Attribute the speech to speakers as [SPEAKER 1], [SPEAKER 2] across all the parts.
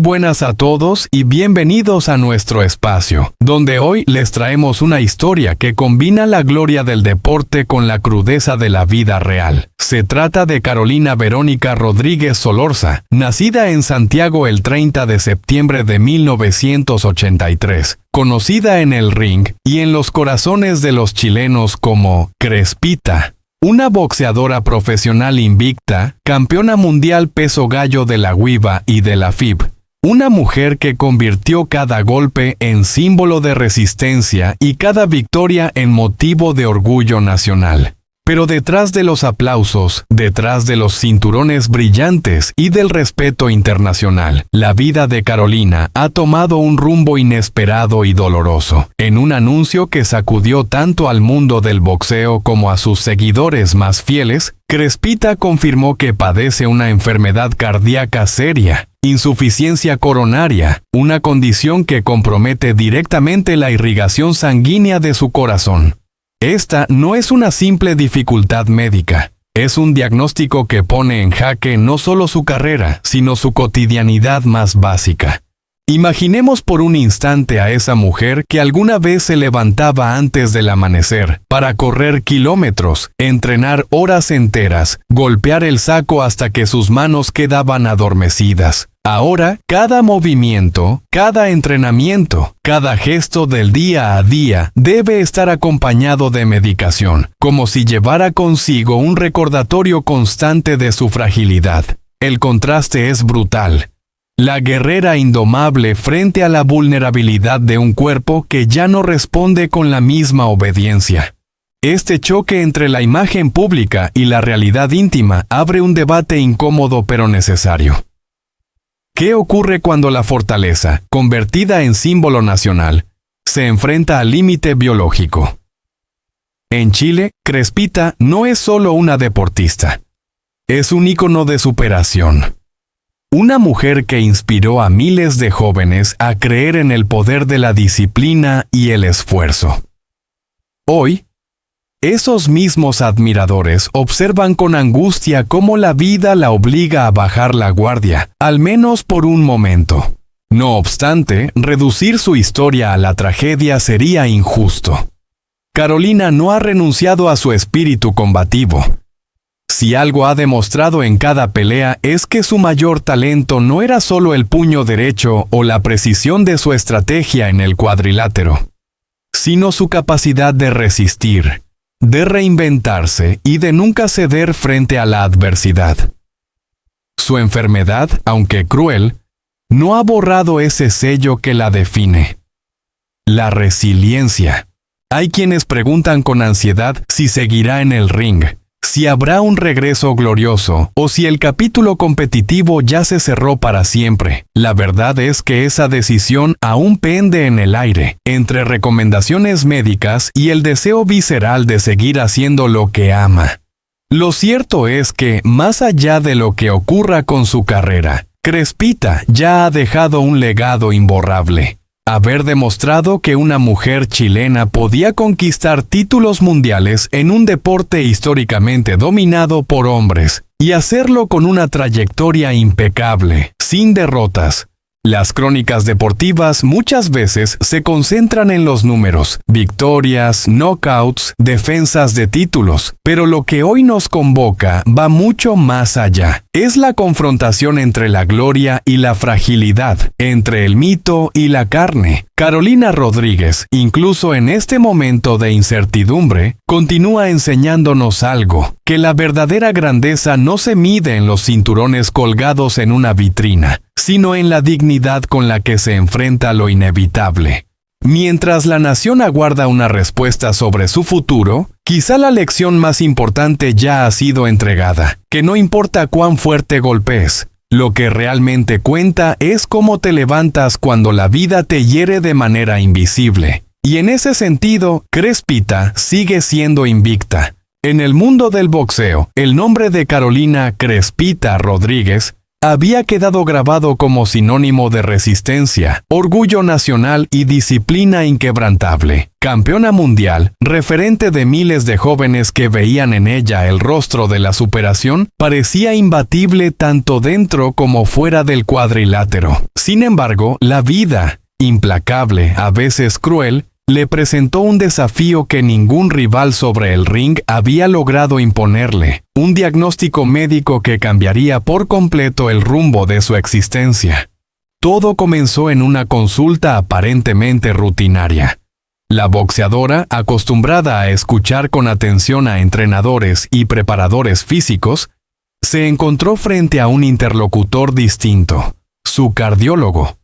[SPEAKER 1] buenas a todos y bienvenidos a nuestro espacio, donde hoy les traemos una historia que combina la gloria del deporte con la crudeza de la vida real. Se trata de Carolina Verónica Rodríguez Solorza, nacida en Santiago el 30 de septiembre de 1983, conocida en el ring y en los corazones de los chilenos como Crespita. Una boxeadora profesional invicta, campeona mundial peso gallo de la WIBA y de la FIB. Una mujer que convirtió cada golpe en símbolo de resistencia y cada victoria en motivo de orgullo nacional. Pero detrás de los aplausos, detrás de los cinturones brillantes y del respeto internacional, la vida de Carolina ha tomado un rumbo inesperado y doloroso. En un anuncio que sacudió tanto al mundo del boxeo como a sus seguidores más fieles, Crespita confirmó que padece una enfermedad cardíaca seria, insuficiencia coronaria, una condición que compromete directamente la irrigación sanguínea de su corazón. Esta no es una simple dificultad médica, es un diagnóstico que pone en jaque no solo su carrera, sino su cotidianidad más básica. Imaginemos por un instante a esa mujer que alguna vez se levantaba antes del amanecer para correr kilómetros, entrenar horas enteras, golpear el saco hasta que sus manos quedaban adormecidas. Ahora, cada movimiento, cada entrenamiento, cada gesto del día a día debe estar acompañado de medicación, como si llevara consigo un recordatorio constante de su fragilidad. El contraste es brutal. La guerrera indomable frente a la vulnerabilidad de un cuerpo que ya no responde con la misma obediencia. Este choque entre la imagen pública y la realidad íntima abre un debate incómodo pero necesario. ¿Qué ocurre cuando la fortaleza, convertida en símbolo nacional, se enfrenta al límite biológico? En Chile, Crespita no es solo una deportista. Es un ícono de superación. Una mujer que inspiró a miles de jóvenes a creer en el poder de la disciplina y el esfuerzo. Hoy, esos mismos admiradores observan con angustia cómo la vida la obliga a bajar la guardia, al menos por un momento. No obstante, reducir su historia a la tragedia sería injusto. Carolina no ha renunciado a su espíritu combativo. Si algo ha demostrado en cada pelea es que su mayor talento no era solo el puño derecho o la precisión de su estrategia en el cuadrilátero, sino su capacidad de resistir, de reinventarse y de nunca ceder frente a la adversidad. Su enfermedad, aunque cruel, no ha borrado ese sello que la define. La resiliencia. Hay quienes preguntan con ansiedad si seguirá en el ring, si habrá un regreso glorioso o si el capítulo competitivo ya se cerró para siempre. La verdad es que esa decisión aún pende en el aire, entre recomendaciones médicas y el deseo visceral de seguir haciendo lo que ama. Lo cierto es que, más allá de lo que ocurra con su carrera, Crespita ya ha dejado un legado imborrable. Haber demostrado que una mujer chilena podía conquistar títulos mundiales en un deporte históricamente dominado por hombres, y hacerlo con una trayectoria impecable, sin derrotas. Las crónicas deportivas muchas veces se concentran en los números, victorias, knockouts, defensas de títulos, pero lo que hoy nos convoca va mucho más allá. Es la confrontación entre la gloria y la fragilidad, entre el mito y la carne. Carolina Rodríguez, incluso en este momento de incertidumbre, continúa enseñándonos algo, que la verdadera grandeza no se mide en los cinturones colgados en una vitrina, sino en la dignidad con la que se enfrenta lo inevitable. Mientras la nación aguarda una respuesta sobre su futuro, quizá la lección más importante ya ha sido entregada, que no importa cuán fuerte golpees, lo que realmente cuenta es cómo te levantas cuando la vida te hiere de manera invisible. Y en ese sentido, Crespita sigue siendo invicta. En el mundo del boxeo, el nombre de Carolina Crespita Rodríguez había quedado grabado como sinónimo de resistencia, orgullo nacional y disciplina inquebrantable. Campeona mundial, referente de miles de jóvenes que veían en ella el rostro de la superación, parecía imbatible tanto dentro como fuera del cuadrilátero. Sin embargo, la vida, implacable, a veces cruel, le presentó un desafío que ningún rival sobre el ring había logrado imponerle, un diagnóstico médico que cambiaría por completo el rumbo de su existencia. Todo comenzó en una consulta aparentemente rutinaria. La boxeadora, acostumbrada a escuchar con atención a entrenadores y preparadores físicos, se encontró frente a un interlocutor distinto, su cardiólogo.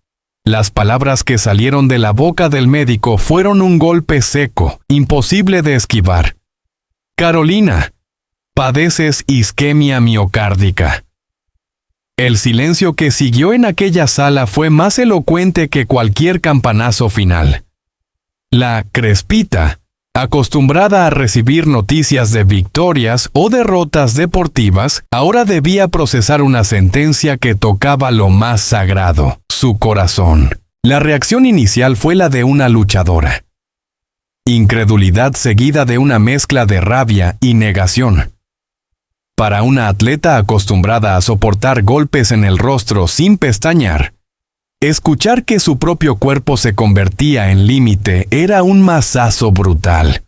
[SPEAKER 1] Las palabras que salieron de la boca del médico fueron un golpe seco, imposible de esquivar. Carolina, padeces isquemia miocárdica. El silencio que siguió en aquella sala fue más elocuente que cualquier campanazo final. La Crespita, acostumbrada a recibir noticias de victorias o derrotas deportivas, ahora debía procesar una sentencia que tocaba lo más sagrado, su corazón. La reacción inicial fue la de una luchadora. Incredulidad seguida de una mezcla de rabia y negación. Para una atleta acostumbrada a soportar golpes en el rostro sin pestañear, escuchar que su propio cuerpo se convertía en límite era un mazazo brutal.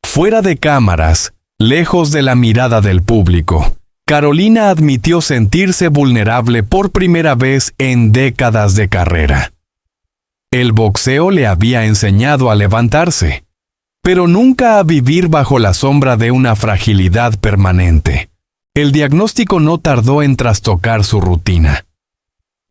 [SPEAKER 1] Fuera de cámaras, lejos de la mirada del público, Carolina admitió sentirse vulnerable por primera vez en décadas de carrera. El boxeo le había enseñado a levantarse, pero nunca a vivir bajo la sombra de una fragilidad permanente. El diagnóstico no tardó en trastocar su rutina.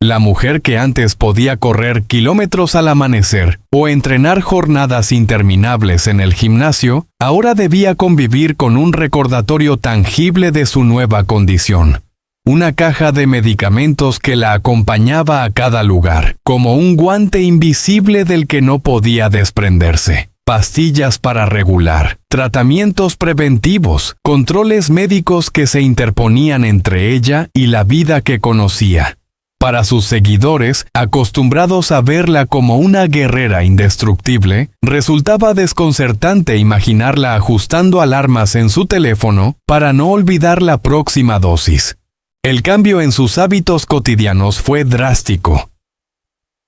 [SPEAKER 1] La mujer que antes podía correr kilómetros al amanecer o entrenar jornadas interminables en el gimnasio, ahora debía convivir con un recordatorio tangible de su nueva condición. Una caja de medicamentos que la acompañaba a cada lugar, como un guante invisible del que no podía desprenderse. Pastillas para regular, tratamientos preventivos, controles médicos que se interponían entre ella y la vida que conocía. Para sus seguidores, acostumbrados a verla como una guerrera indestructible, resultaba desconcertante imaginarla ajustando alarmas en su teléfono para no olvidar la próxima dosis. El cambio en sus hábitos cotidianos fue drástico.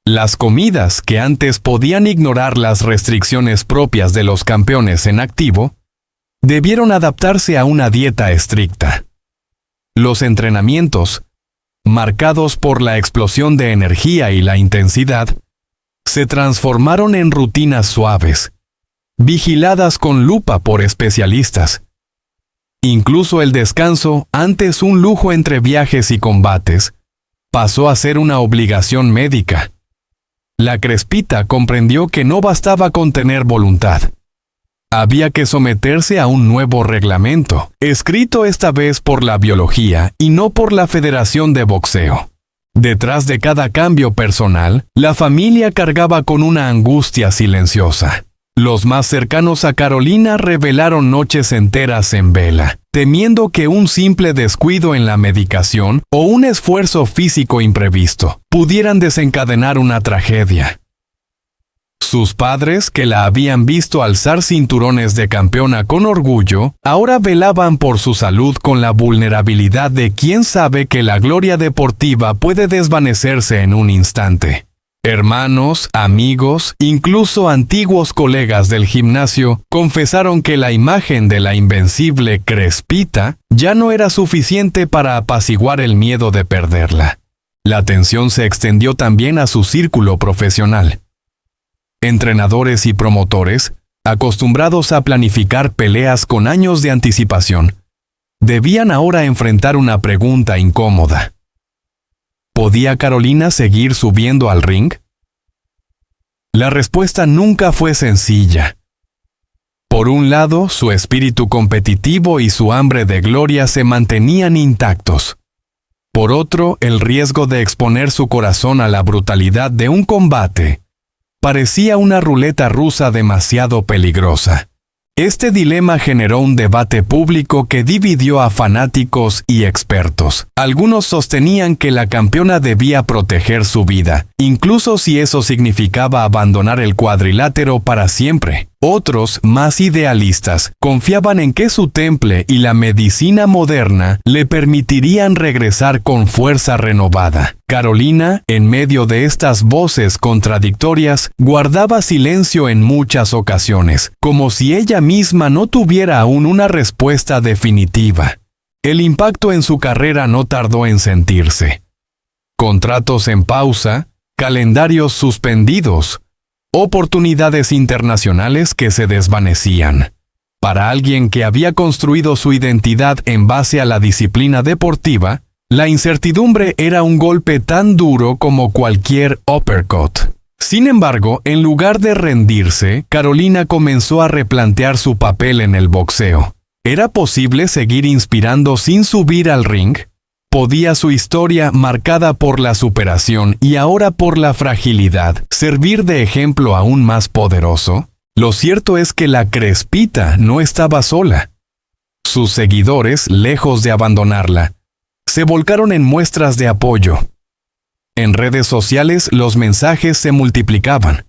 [SPEAKER 1] Las comidas, que antes podían ignorar las restricciones propias de los campeones en activo, debieron adaptarse a una dieta estricta. Los entrenamientos, marcados por la explosión de energía y la intensidad, se transformaron en rutinas suaves, vigiladas con lupa por especialistas. Incluso el descanso, antes un lujo entre viajes y combates, pasó a ser una obligación médica. La Crespita comprendió que no bastaba con tener voluntad. Había que someterse a un nuevo reglamento, escrito esta vez por la biología y no por la Federación de Boxeo. Detrás de cada cambio personal, la familia cargaba con una angustia silenciosa. Los más cercanos a Carolina revelaron noches enteras en vela, temiendo que un simple descuido en la medicación o un esfuerzo físico imprevisto pudieran desencadenar una tragedia. Sus padres, que la habían visto alzar cinturones de campeona con orgullo, ahora velaban por su salud con la vulnerabilidad de quien sabe que la gloria deportiva puede desvanecerse en un instante. Hermanos, amigos, incluso antiguos colegas del gimnasio confesaron que la imagen de la invencible Crespita ya no era suficiente para apaciguar el miedo de perderla. La tensión se extendió también a su círculo profesional. Entrenadores y promotores, acostumbrados a planificar peleas con años de anticipación, debían ahora enfrentar una pregunta incómoda. ¿Podía Carolina seguir subiendo al ring? La respuesta nunca fue sencilla. Por un lado, su espíritu competitivo y su hambre de gloria se mantenían intactos. Por otro, el riesgo de exponer su corazón a la brutalidad de un combate parecía una ruleta rusa demasiado peligrosa. Este dilema generó un debate público que dividió a fanáticos y expertos. Algunos sostenían que la campeona debía proteger su vida, incluso si eso significaba abandonar el cuadrilátero para siempre. Otros, más idealistas, confiaban en que su temple y la medicina moderna le permitirían regresar con fuerza renovada. Carolina, en medio de estas voces contradictorias, guardaba silencio en muchas ocasiones, como si ella misma no tuviera aún una respuesta definitiva. El impacto en su carrera no tardó en sentirse. Contratos en pausa, calendarios suspendidos, oportunidades internacionales que se desvanecían. Para alguien que había construido su identidad en base a la disciplina deportiva, la incertidumbre era un golpe tan duro como cualquier uppercut. Sin embargo, en lugar de rendirse, Carolina comenzó a replantear su papel en el boxeo. ¿Era posible seguir inspirando sin subir al ring? ¿Podía su historia, marcada por la superación y ahora por la fragilidad, servir de ejemplo aún más poderoso? Lo cierto es que la Crespita no estaba sola. Sus seguidores, lejos de abandonarla, se volcaron en muestras de apoyo. En redes sociales los mensajes se multiplicaban.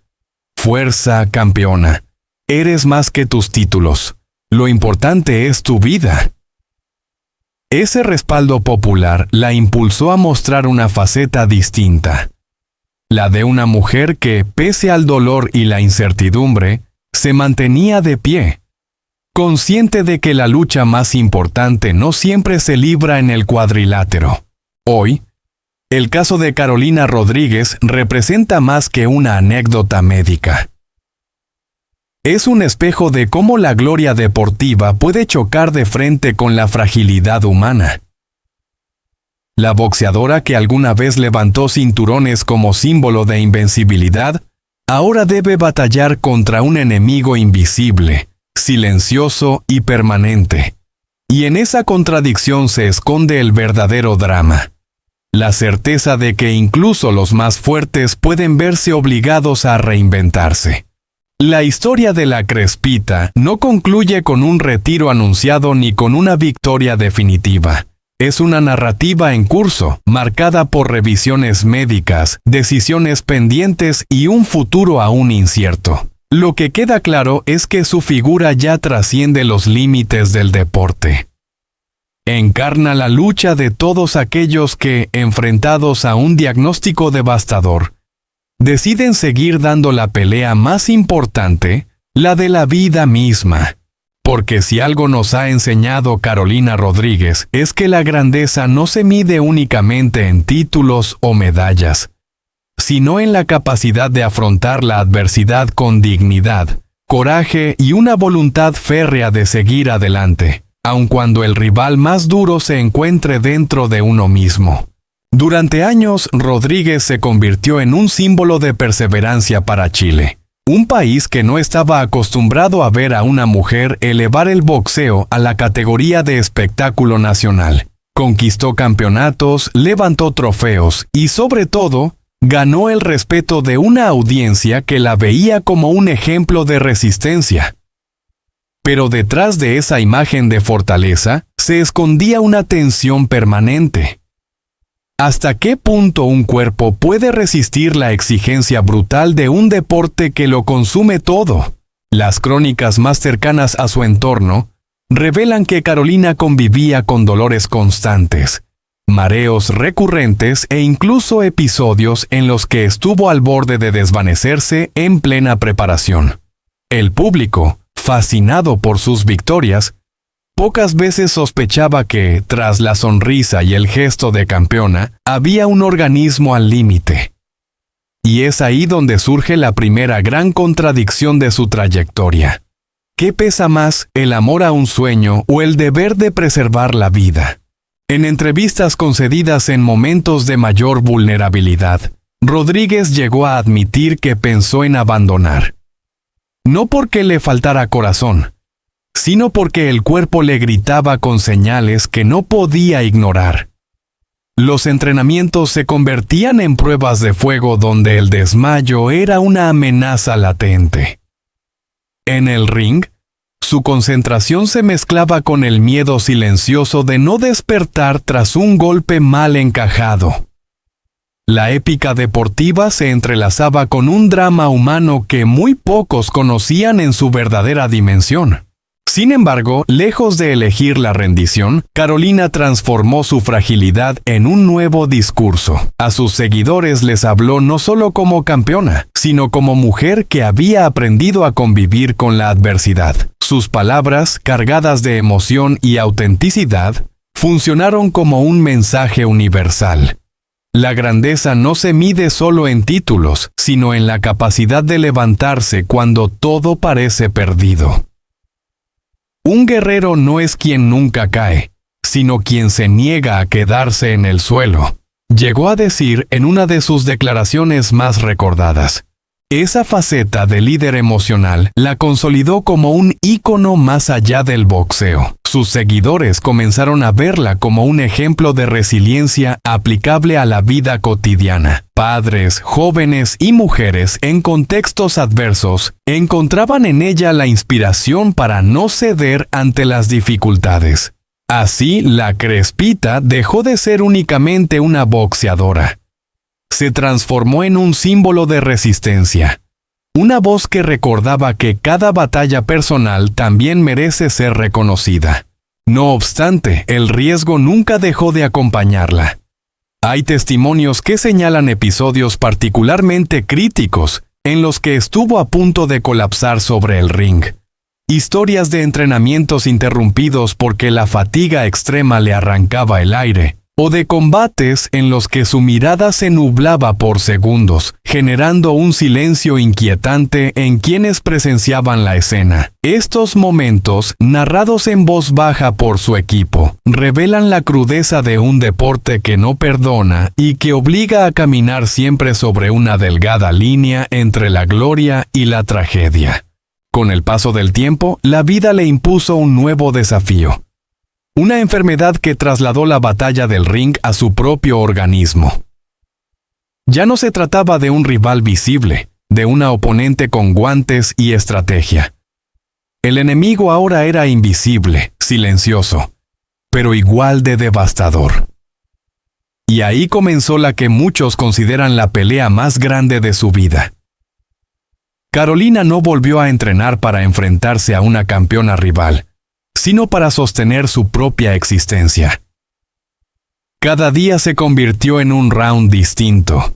[SPEAKER 1] Fuerza, campeona. Eres más que tus títulos. Lo importante es tu vida. Ese respaldo popular la impulsó a mostrar una faceta distinta. La de una mujer que, pese al dolor y la incertidumbre, se mantenía de pie, consciente de que la lucha más importante no siempre se libra en el cuadrilátero. Hoy, el caso de Carolina Rodríguez representa más que una anécdota médica. Es un espejo de cómo la gloria deportiva puede chocar de frente con la fragilidad humana. La boxeadora que alguna vez levantó cinturones como símbolo de invencibilidad, ahora debe batallar contra un enemigo invisible, silencioso y permanente. Y en esa contradicción se esconde el verdadero drama. La certeza de que incluso los más fuertes pueden verse obligados a reinventarse. La historia de la Crespita no concluye con un retiro anunciado ni con una victoria definitiva. Es una narrativa en curso, marcada por revisiones médicas, decisiones pendientes y un futuro aún incierto. Lo que queda claro es que su figura ya trasciende los límites del deporte. Encarna la lucha de todos aquellos que, enfrentados a un diagnóstico devastador, deciden seguir dando la pelea más importante, la de la vida misma. Porque si algo nos ha enseñado Carolina Rodríguez es que la grandeza no se mide únicamente en títulos o medallas, sino en la capacidad de afrontar la adversidad con dignidad, coraje y una voluntad férrea de seguir adelante, aun cuando el rival más duro se encuentre dentro de uno mismo. Durante años, Rodríguez se convirtió en un símbolo de perseverancia para Chile, un país que no estaba acostumbrado a ver a una mujer elevar el boxeo a la categoría de espectáculo nacional. Conquistó campeonatos, levantó trofeos y, sobre todo, ganó el respeto de una audiencia que la veía como un ejemplo de resistencia. Pero detrás de esa imagen de fortaleza, se escondía una tensión permanente. ¿Hasta qué punto un cuerpo puede resistir la exigencia brutal de un deporte que lo consume todo? Las crónicas más cercanas a su entorno revelan que Carolina convivía con dolores constantes, mareos recurrentes e incluso episodios en los que estuvo al borde de desvanecerse en plena preparación. El público, fascinado por sus victorias, pocas veces sospechaba que, tras la sonrisa y el gesto de campeona, había un organismo al límite. Y es ahí donde surge la primera gran contradicción de su trayectoria. ¿Qué pesa más, el amor a un sueño o el deber de preservar la vida? En entrevistas concedidas en momentos de mayor vulnerabilidad, Rodríguez llegó a admitir que pensó en abandonar. No porque le faltara corazón, sino porque el cuerpo le gritaba con señales que no podía ignorar. Los entrenamientos se convertían en pruebas de fuego donde el desmayo era una amenaza latente. En el ring, Su concentración se mezclaba con el miedo silencioso de no despertar tras un golpe mal encajado. La épica deportiva se entrelazaba con un drama humano que muy pocos conocían en su verdadera dimensión. Sin embargo, lejos de elegir la rendición, Carolina transformó su fragilidad en un nuevo discurso. A sus seguidores les habló no solo como campeona, sino como mujer que había aprendido a convivir con la adversidad. Sus palabras, cargadas de emoción y autenticidad, funcionaron como un mensaje universal. La grandeza no se mide solo en títulos, sino en la capacidad de levantarse cuando todo parece perdido. Un guerrero no es quien nunca cae, sino quien se niega a quedarse en el suelo, llegó a decir en una de sus declaraciones más recordadas. Esa faceta de líder emocional la consolidó como un ícono más allá del boxeo. Sus seguidores comenzaron a verla como un ejemplo de resiliencia aplicable a la vida cotidiana. Padres, jóvenes y mujeres en contextos adversos encontraban en ella la inspiración para no ceder ante las dificultades. Así, la Crespita dejó de ser únicamente una boxeadora. Se transformó en un símbolo de resistencia. Una voz que recordaba que cada batalla personal también merece ser reconocida. No obstante, el riesgo nunca dejó de acompañarla. Hay testimonios que señalan episodios particularmente críticos en los que estuvo a punto de colapsar sobre el ring. Historias de entrenamientos interrumpidos porque la fatiga extrema le arrancaba el aire, o de combates en los que su mirada se nublaba por segundos, generando un silencio inquietante en quienes presenciaban la escena. Estos momentos, narrados en voz baja por su equipo, revelan la crudeza de un deporte que no perdona y que obliga a caminar siempre sobre una delgada línea entre la gloria y la tragedia. Con el paso del tiempo, la vida le impuso un nuevo desafío. Una enfermedad que trasladó la batalla del ring a su propio organismo. Ya no se trataba de un rival visible, de una oponente con guantes y estrategia. El enemigo ahora era invisible, silencioso, pero igual de devastador. Y ahí comenzó la que muchos consideran la pelea más grande de su vida. Carolina no volvió a entrenar para enfrentarse a una campeona rival, sino para sostener su propia existencia. Cada día se convirtió en un round distinto,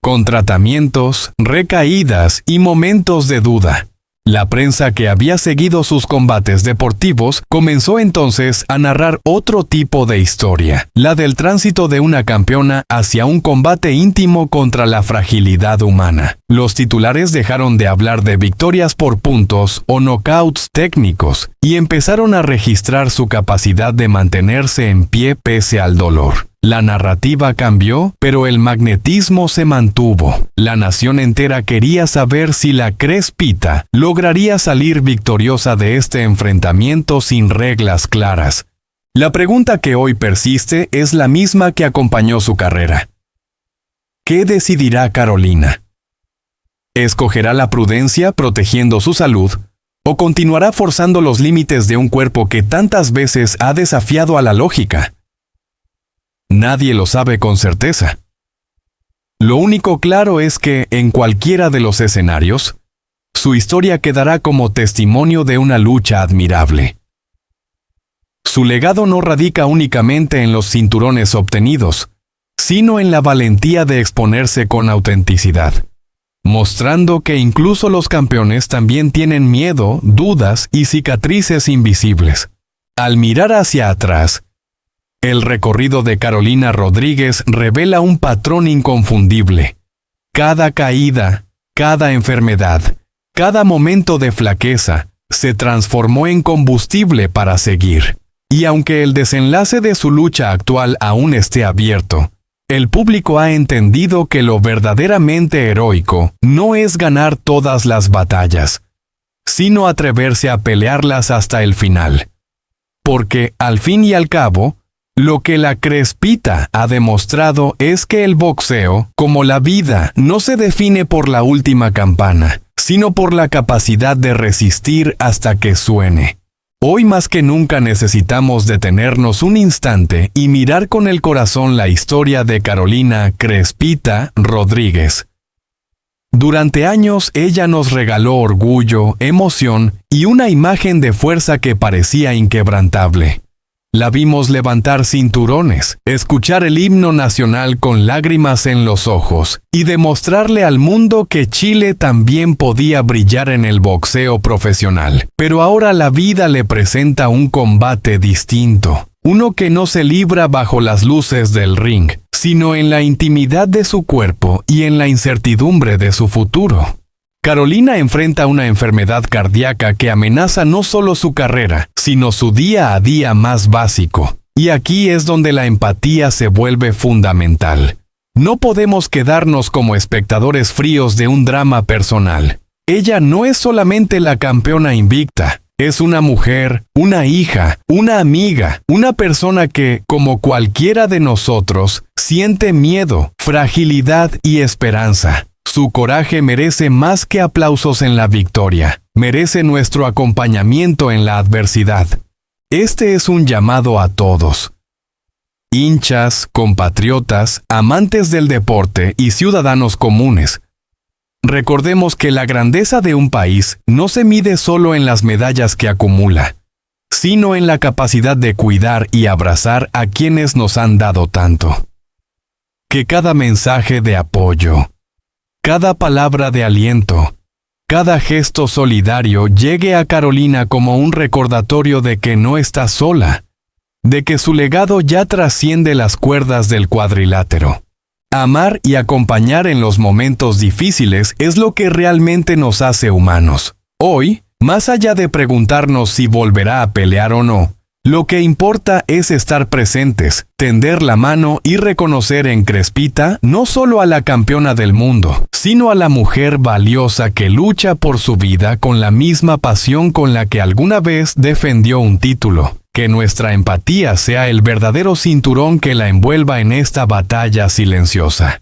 [SPEAKER 1] con tratamientos, recaídas y momentos de duda. La prensa que había seguido sus combates deportivos comenzó entonces a narrar otro tipo de historia, la del tránsito de una campeona hacia un combate íntimo contra la fragilidad humana. Los titulares dejaron de hablar de victorias por puntos o knockouts técnicos y empezaron a registrar su capacidad de mantenerse en pie pese al dolor. La narrativa cambió, pero el magnetismo se mantuvo. La nación entera quería saber si la Crespita lograría salir victoriosa de este enfrentamiento sin reglas claras. La pregunta que hoy persiste es la misma que acompañó su carrera. ¿Qué decidirá Carolina? ¿Escogerá la prudencia protegiendo su salud? ¿O continuará forzando los límites de un cuerpo que tantas veces ha desafiado a la lógica? Nadie lo sabe con certeza. Lo único claro es que, en cualquiera de los escenarios, su historia quedará como testimonio de una lucha admirable. Su legado no radica únicamente en los cinturones obtenidos, sino en la valentía de exponerse con autenticidad, mostrando que incluso los campeones también tienen miedo, dudas y cicatrices invisibles. Al mirar hacia atrás, el recorrido de Carolina Rodríguez revela un patrón inconfundible. Cada caída, cada enfermedad, cada momento de flaqueza se transformó en combustible para seguir. Y aunque el desenlace de su lucha actual aún esté abierto, el público ha entendido que lo verdaderamente heroico no es ganar todas las batallas, sino atreverse a pelearlas hasta el final. Porque, al fin y al cabo, lo que la Crespita ha demostrado es que el boxeo, como la vida, no se define por la última campana, sino por la capacidad de resistir hasta que suene. Hoy más que nunca necesitamos detenernos un instante y mirar con el corazón la historia de Carolina Crespita Rodríguez. Durante años ella nos regaló orgullo, emoción y una imagen de fuerza que parecía inquebrantable. La vimos levantar cinturones, escuchar el himno nacional con lágrimas en los ojos y demostrarle al mundo que Chile también podía brillar en el boxeo profesional. Pero ahora la vida le presenta un combate distinto, uno que no se libra bajo las luces del ring, sino en la intimidad de su cuerpo y en la incertidumbre de su futuro. Carolina enfrenta una enfermedad cardíaca que amenaza no solo su carrera, sino su día a día más básico. Y aquí es donde la empatía se vuelve fundamental. No podemos quedarnos como espectadores fríos de un drama personal. Ella no es solamente la campeona invicta, es una mujer, una hija, una amiga, una persona que, como cualquiera de nosotros, siente miedo, fragilidad y esperanza. Su coraje merece más que aplausos en la victoria, merece nuestro acompañamiento en la adversidad. Este es un llamado a todos. Hinchas, compatriotas, amantes del deporte y ciudadanos comunes. Recordemos que la grandeza de un país no se mide solo en las medallas que acumula, sino en la capacidad de cuidar y abrazar a quienes nos han dado tanto. Que cada mensaje de apoyo, cada palabra de aliento, cada gesto solidario llegue a Carolina como un recordatorio de que no está sola, de que su legado ya trasciende las cuerdas del cuadrilátero. Amar y acompañar en los momentos difíciles es lo que realmente nos hace humanos. Hoy, más allá de preguntarnos si volverá a pelear o no, lo que importa es estar presentes, tender la mano y reconocer en Crespita no solo a la campeona del mundo, sino a la mujer valiosa que lucha por su vida con la misma pasión con la que alguna vez defendió un título. Que nuestra empatía sea el verdadero cinturón que la envuelva en esta batalla silenciosa.